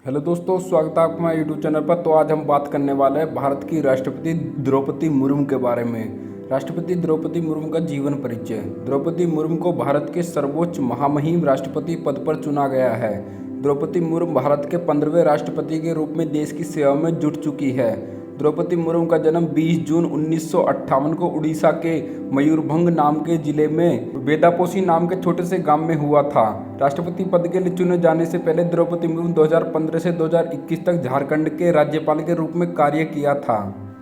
Hello दोस्तों, स्वागत है आपका हमारे यूट्यूब चैनल पर। तो आज हम बात करने वाले हैं भारत की राष्ट्रपति द्रौपदी मुर्मू के बारे में। राष्ट्रपति द्रौपदी मुर्मू का जीवन परिचय। द्रौपदी मुर्मू को भारत के सर्वोच्च महामहिम राष्ट्रपति पद पर चुना गया है। द्रौपदी मुर्मू भारत के 15वें राष्ट्रपति के रूप में देश की सेवा में जुट चुकी है। द्रौपदी मुर्मू का जन्म 20 जून 1958 को उड़ीसा के मयूरभंज नाम के जिले में वेदापोशी नाम के छोटे से गांव में हुआ था। राष्ट्रपति पद के लिए चुने जाने से पहले द्रौपदी मुर्मू 2015 से 2021 तक झारखंड के राज्यपाल के रूप में कार्य किया था।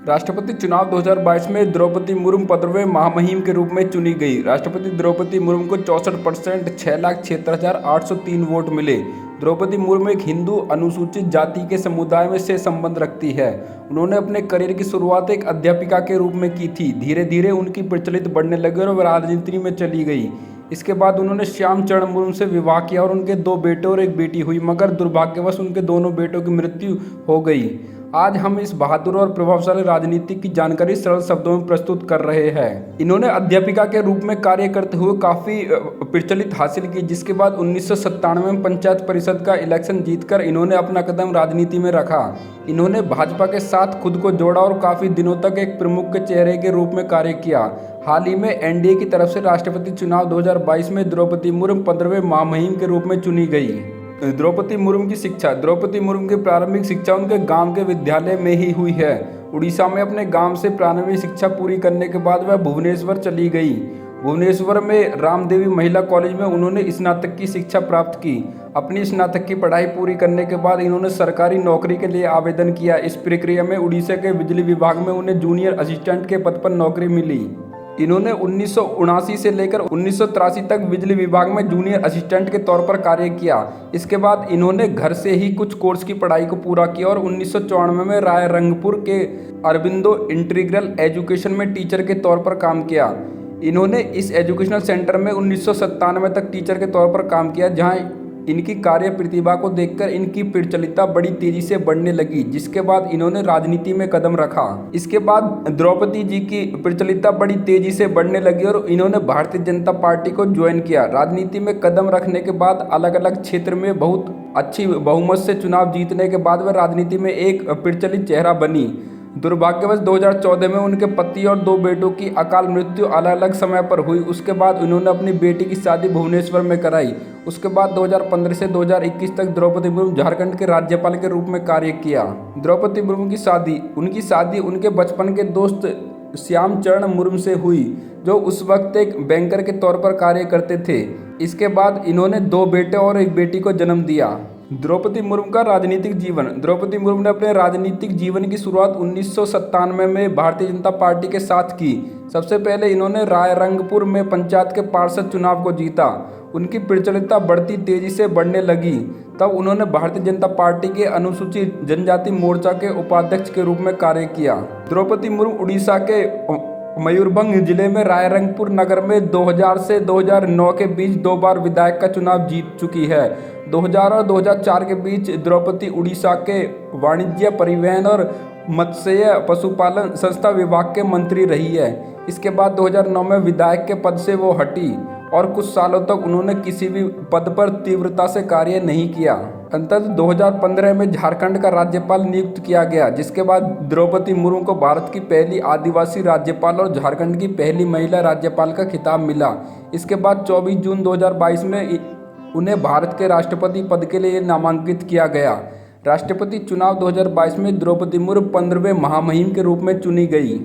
राष्ट्रपति चुनाव 2022 में द्रौपदी मुर्मू 15वें महामहिम के रूप में चुनी गई। राष्ट्रपति द्रौपदी मुर्मू को 64% 6,76,803 वोट मिले। द्रौपदी मुर्मू एक हिंदू अनुसूचित जाति के समुदाय में से संबंध रखती है। उन्होंने अपने करियर की शुरुआत एक अध्यापिका के रूप में की थी। धीरे धीरे उनकी प्रचलित बढ़ने लगी और वह राजनीति में चली गई। इसके बाद उन्होंने श्याम चरण मुर्मू से विवाह किया और उनके 2 बेटे और एक बेटी हुई, मगर दुर्भाग्यवश उनके दोनों बेटों की मृत्यु हो गई। आज हम इस बहादुर और प्रभावशाली राजनीति की जानकारी सरल शब्दों में प्रस्तुत कर रहे हैं। इन्होंने अध्यापिका के रूप में कार्य करते हुए काफी प्रचलित हासिल की, जिसके बाद 1997 में पंचायत परिषद का इलेक्शन जीतकर इन्होंने अपना कदम राजनीति में रखा। इन्होंने भाजपा के साथ खुद को जोड़ा और काफी दिनों तक एक प्रमुख के चेहरे के रूप में कार्य किया। हाल ही में एनडीए की तरफ से राष्ट्रपति चुनाव 2022 में द्रौपदी मुर्मू 15वें महामहिम के रूप में चुनी गई। द्रौपदी मुर्मू की शिक्षा। द्रौपदी मुर्मू की प्रारंभिक शिक्षा उनके गांव के विद्यालय में ही हुई है। उड़ीसा में अपने गांव से प्रारंभिक शिक्षा पूरी करने के बाद वह भुवनेश्वर चली गई। भुवनेश्वर में रामदेवी महिला कॉलेज में उन्होंने स्नातक की शिक्षा प्राप्त की। अपनी स्नातक की पढ़ाई पूरी करने के बाद इन्होंने सरकारी नौकरी के लिए आवेदन किया। इस प्रक्रिया में उड़ीसा के बिजली विभाग में उन्हें जूनियर असिस्टेंट के पद पर नौकरी मिली। इन्होंने 1979 से लेकर 1983 तक बिजली विभाग में जूनियर असिस्टेंट के तौर पर कार्य किया। इसके बाद इन्होंने घर से ही कुछ कोर्स की पढ़ाई को पूरा किया और 1994 में रायरंगपुर के अरबिंदो इंटीग्रल एजुकेशन में टीचर के तौर पर काम किया। इन्होंने इस एजुकेशनल सेंटर में 1997 तक टीचर के तौर पर काम किया, जहां इनकी कार्य प्रतिभा को देखकर इनकी प्रचलितता बड़ी तेजी से बढ़ने लगी, जिसके बाद इन्होंने राजनीति में कदम रखा। इसके बाद द्रौपदी जी की प्रचलितता बड़ी तेजी से बढ़ने लगी और इन्होंने भारतीय जनता पार्टी को ज्वाइन किया। राजनीति में कदम रखने के बाद अलग अलग क्षेत्र में बहुत अच्छी बहुमत से चुनाव जीतने के बाद वह राजनीति में एक प्रचलित चेहरा बनी। दुर्भाग्यवश 2014 में उनके पति और 2 बेटों की अकाल मृत्यु अलग अलग समय पर हुई। उसके बाद उन्होंने अपनी बेटी की शादी भुवनेश्वर में कराई। उसके बाद 2015 से 2021 तक द्रौपदी मुर्मू झारखंड के राज्यपाल के रूप में कार्य किया। द्रौपदी मुर्मू की शादी। उनकी शादी उनके बचपन के दोस्त श्याम चरण मुर्मू से हुई, जो उस वक्त एक बैंकर के तौर पर कार्य करते थे। इसके बाद इन्होंने 2 बेटे और एक बेटी को जन्म दिया। द्रौपदी मुर्मू का राजनीतिक जीवन। द्रौपदी मुर्मू ने अपने राजनीतिक जीवन की शुरुआत 1997 में भारतीय जनता पार्टी के साथ की। सबसे पहले इन्होंने रायरंगपुर में पंचायत के पार्षद चुनाव को जीता। उनकी प्रचलितता बढ़ती तेजी से बढ़ने लगी। तब उन्होंने भारतीय जनता पार्टी के अनुसूचित जनजाति मोर्चा के उपाध्यक्ष के रूप में कार्य किया। द्रौपदी मुर्मू उड़ीसा के मयूरभंज जिले में रायरंगपुर नगर में 2000 से 2009 के बीच 2 बार विधायक का चुनाव जीत चुकी है। 2000 और 2004 के बीच द्रौपदी उड़ीसा के वाणिज्य, परिवहन और मत्स्य पशुपालन संस्था विभाग के मंत्री रही है। इसके बाद 2009 में विधायक के पद से वो हटी और कुछ सालों तक उन्होंने किसी भी पद पर तीव्रता से कार्य नहीं किया। अंततः 2015 में झारखंड का राज्यपाल नियुक्त किया गया, जिसके बाद द्रौपदी मुर्मू को भारत की पहली आदिवासी राज्यपाल और झारखंड की पहली महिला राज्यपाल का खिताब मिला। इसके बाद 24 जून 2022 में उन्हें भारत के राष्ट्रपति पद के लिए नामांकित किया गया। राष्ट्रपति चुनाव 2022 में द्रौपदी मुर्मू 15वें महामहिम के रूप में चुनी गई।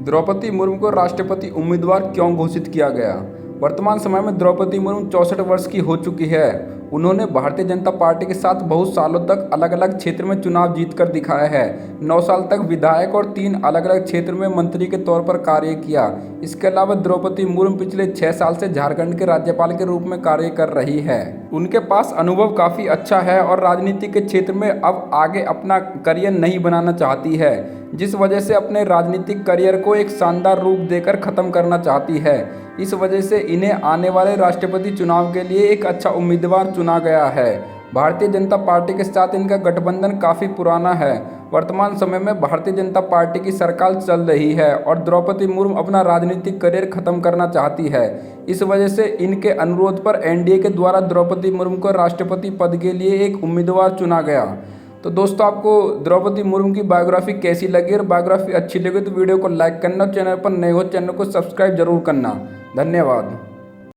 द्रौपदी मुर्मू को राष्ट्रपति उम्मीदवार क्यों घोषित किया गया? वर्तमान समय में द्रौपदी मुर्मू 64 वर्ष की हो चुकी है। उन्होंने भारतीय जनता पार्टी के साथ बहुत सालों तक अलग अलग क्षेत्र में चुनाव जीतकर दिखाया है। 9 साल तक विधायक और 3 अलग अलग क्षेत्र में मंत्री के तौर पर कार्य किया। इसके अलावा द्रौपदी मुर्मू पिछले 6 साल से झारखंड के राज्यपाल के रूप में कार्य कर रही है। उनके पास अनुभव काफ़ी अच्छा है और राजनीति के क्षेत्र में अब आगे अपना करियर नहीं बनाना चाहती है, जिस वजह से अपने राजनीतिक करियर को एक शानदार रूप देकर खत्म करना चाहती है। इस वजह से इन्हें आने वाले राष्ट्रपति चुनाव के लिए एक अच्छा उम्मीदवार चुना गया है। भारतीय जनता पार्टी के साथ इनका गठबंधन काफ़ी पुराना है। वर्तमान समय में भारतीय जनता पार्टी की सरकार चल रही है और द्रौपदी मुर्मू अपना राजनीतिक करियर खत्म करना चाहती है। इस वजह से इनके अनुरोध पर एनडीए के द्वारा द्रौपदी मुर्मू को राष्ट्रपति पद के लिए एक उम्मीदवार चुना गया। तो दोस्तों आपको द्रौपदी मुर्मू की बायोग्राफी कैसी लगी, और बायोग्राफी अच्छी लगी तो वीडियो को लाइक करना, चैनल पर नए हो चैनल को सब्सक्राइब जरूर करना। धन्यवाद।